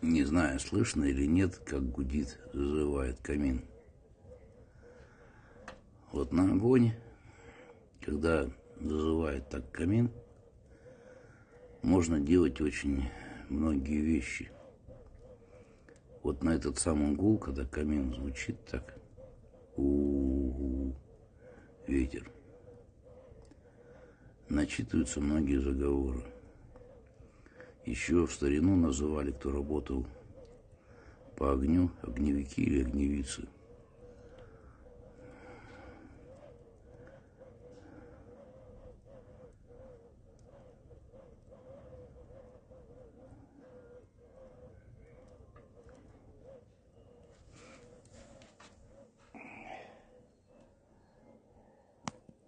Не знаю, слышно или нет, как гудит, зазывает камин. Вот на огонь, когда зазывает так камин, можно делать очень многие вещи. Вот на этот самый гул, когда камин звучит так, ветер, начитываются многие заговоры. Еще в старину называли, кто работал по огню, огневики или огневицы.